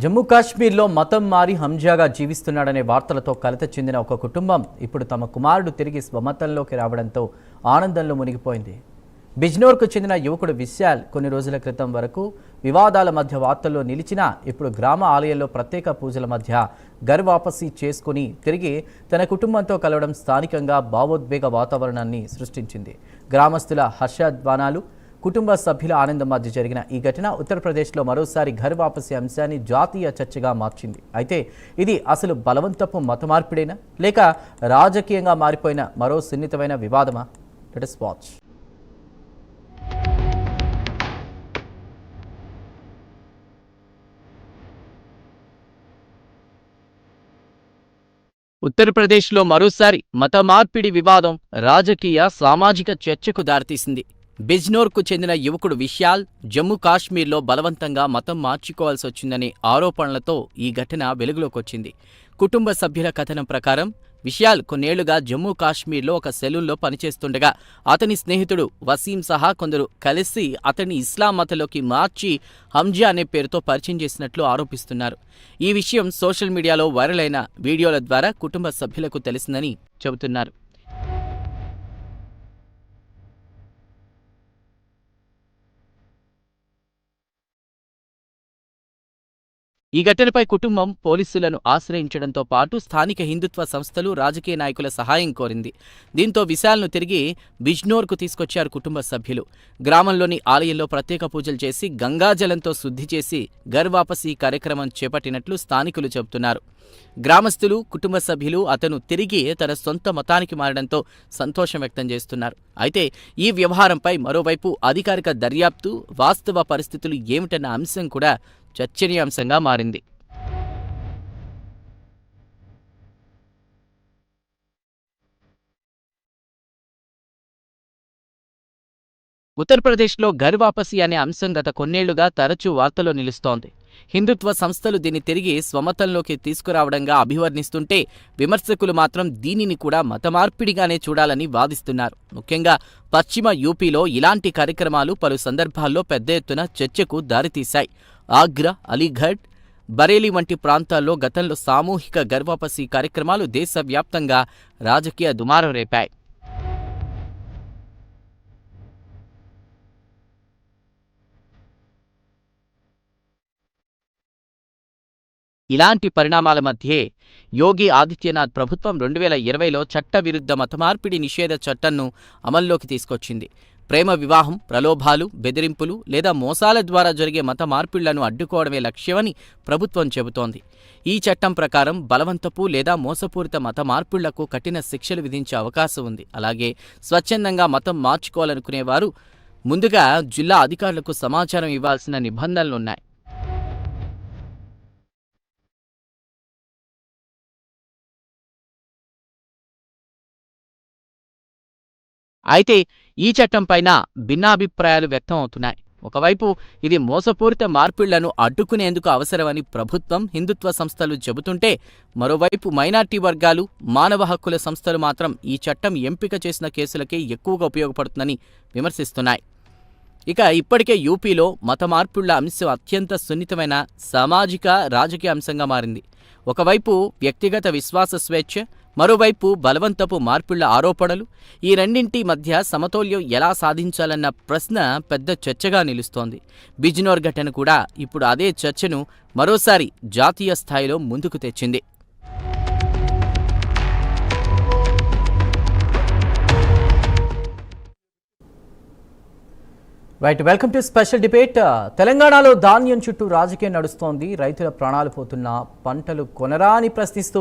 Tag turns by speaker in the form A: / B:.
A: జమ్మూ కాశ్మీర్లో మతం మారి హంజాగా జీవిస్తున్నాడనే వార్తలతో కలత చెందిన ఒక కుటుంబం ఇప్పుడు తమ కుమారుడు తిరిగి స్వమతంలోకి రావడంతో ఆనందంలో మునిగిపోయింది. బిజ్నోర్కు చెందిన యువకుడు విశాల్ కొన్ని రోజుల క్రితం వరకు వివాదాల మధ్య వార్తల్లో నిలిచినా ఇప్పుడు గ్రామ ఆలయంలో ప్రత్యేక పూజల మధ్య ఘర్ వాపసీ చేసుకుని తిరిగి తన కుటుంబంతో కలవడం స్థానికంగా భావోద్వేగ వాతావరణాన్ని సృష్టించింది. గ్రామస్తుల హర్షధ్వానాలు, కుటుంబ సభ్యుల ఆనందం మధ్య జరిగిన ఈ ఘటన ఉత్తరప్రదేశ్లో మరోసారి ఘర్ వాపసీ అంశాన్ని జాతీయ చర్చగా మార్చింది. అయితే ఇది అసలు బలవంతపు మత మార్పిడేనా లేక రాజకీయంగా మారిపోయిన మరో సున్నితమైన వివాదమా? Let us watch. ఉత్తరప్రదేశ్లో మరోసారి మత మార్పిడి వివాదం రాజకీయ సామాజిక చర్చకు దారితీసింది. బిజ్నోర్కు చెందిన యువకుడు విశాల్ జమ్మూ కాశ్మీర్లో బలవంతంగా మతం మార్చుకోవాల్సి వచ్చిందనే ఆరోపణలతో ఈ ఘటన వెలుగులోకొచ్చింది. కుటుంబ సభ్యుల కథనం ప్రకారం విశాల్ కొన్నేళ్లుగా జమ్మూ కాశ్మీర్లో ఒక సెలూన్లో పనిచేస్తుండగా అతని స్నేహితుడు వసీం సహా కొందరు కలిసి అతన్ని ఇస్లాం మతంలోకి మార్చి హంజా అనే పేరుతో పరిచయం చేసినట్లు ఆరోపిస్తున్నారు. ఈ విషయం సోషల్ మీడియాలో వైరల్ అయిన వీడియోల ద్వారా కుటుంబ సభ్యులకు తెలిసిందని చెబుతున్నారు. ఈ ఘటనపై కుటుంబం పోలీసులను ఆశ్రయించడంతో పాటు స్థానిక హిందుత్వ సంస్థలు, రాజకీయ నాయకుల సహాయం కోరింది. దీంతో విశాల్ను తిరిగి బిజ్నోర్కు తీసుకొచ్చారు కుటుంబ సభ్యులు. గ్రామంలోని ఆలయంలో ప్రత్యేక పూజలు చేసి గంగాజలంతో శుద్ధి చేసి ఘర్ వాపసీ కార్యక్రమం చేపట్టినట్లు స్థానికులు చెబుతున్నారు. గ్రామస్తులు, కుటుంబ సభ్యులు అతను తిరిగి తన సొంత మతానికి మారడంతో సంతోషం వ్యక్తం చేస్తున్నారు. అయితే ఈ వ్యవహారంపై మరోవైపు అధికారిక దర్యాప్తు, వాస్తవ పరిస్థితులు ఏమిటన్న అంశం కూడా చర్చనీయాంశంగా మారింది. ఉత్తరప్రదేశ్లో ఘర్ వాపసీ అనే అంశం గత కొన్నేళ్లుగా తరచూ వార్తల్లో నిలుస్తోంది. హిందుత్వ సంస్థలు దీన్ని తిరిగి స్వమతంలోకి తీసుకురావడంగా అభివర్ణిస్తుంటే విమర్శకులు మాత్రం దీనిని కూడా మతమార్పిడిగానే చూడాలని వాదిస్తున్నారు. ముఖ్యంగా పశ్చిమ యూపీలో ఇలాంటి కార్యక్రమాలు పలు సందర్భాల్లో పెద్ద ఎత్తున చర్చకు దారితీశాయి. ఆగ్రా, అలీఘడ్, బరేలీ వంటి ప్రాంతాల్లో గతంలో సామూహిక ఘర్ వాపసీ కార్యక్రమాలు దేశవ్యాప్తంగా రాజకీయ దుమారం రేపాయి. ఇలాంటి పరిణామాల మధ్యే యోగి ఆదిత్యనాథ్ ప్రభుత్వం 2020లో చట్టవిరుద్ధ మతమార్పిడి నిషేధ చట్టంను అమల్లోకి తీసుకొచ్చింది. ప్రేమ వివాహం, ప్రలోభాలు, బెదిరింపులు లేదా మోసాల ద్వారా జరిగే మత మార్పిళ్లను అడ్డుకోవడమే లక్ష్యమని ప్రభుత్వం చెబుతోంది. ఈ చట్టం ప్రకారం బలవంతపు లేదా మోసపూరిత మత మార్పిళ్లకు కఠిన శిక్షలు విధించే అవకాశం ఉంది. అలాగే స్వచ్ఛందంగా మతం మార్చుకోవాలనుకునేవారు ముందుగా జిల్లా అధికారులకు సమాచారం ఇవ్వాల్సిన నిబంధనలున్నాయి. అయితే ఈ చట్టంపైన భిన్నాభిప్రాయాలు వ్యక్తం అవుతున్నాయి. ఒకవైపు ఇది మోసపూరిత మార్పిళ్లను అడ్డుకునేందుకు అవసరమని ప్రభుత్వం, హిందుత్వ సంస్థలు చెబుతుంటే, మరోవైపు మైనార్టీ వర్గాలు, మానవ హక్కుల సంస్థలు మాత్రం ఈ చట్టం ఎంపిక చేసిన కేసులకే ఎక్కువగా ఉపయోగపడుతుందని విమర్శిస్తున్నాయి. ఇక ఇప్పటికే యూపీలో మత మార్పిళ్ల అంశం అత్యంత సున్నితమైన సామాజిక, రాజకీయ అంశంగా మారింది. ఒకవైపు వ్యక్తిగత విశ్వాస స్వేచ్ఛ, మరోవైపు బలవంతపు మార్పిళ్ల ఆరోపణలు. ఈ రెండింటి మధ్య సమతౌల్యం ఎలా సాధించాలన్న ప్రశ్న పెద్ద చర్చగా నిలుస్తోంది. బిజ్నోర్ ఘటన కూడా ఇప్పుడు అదే చర్చను మరోసారి జాతీయ స్థాయిలో ముందుకు తెచ్చింది. Right, welcome to special debate. తెలంగాణలో ధాన్యం చుట్టూ రాజకీయం నడుస్తోంది. రైతుల ప్రాణాలు పోతున్నా పంటలు కొనరా అని ప్రశ్నిస్తూ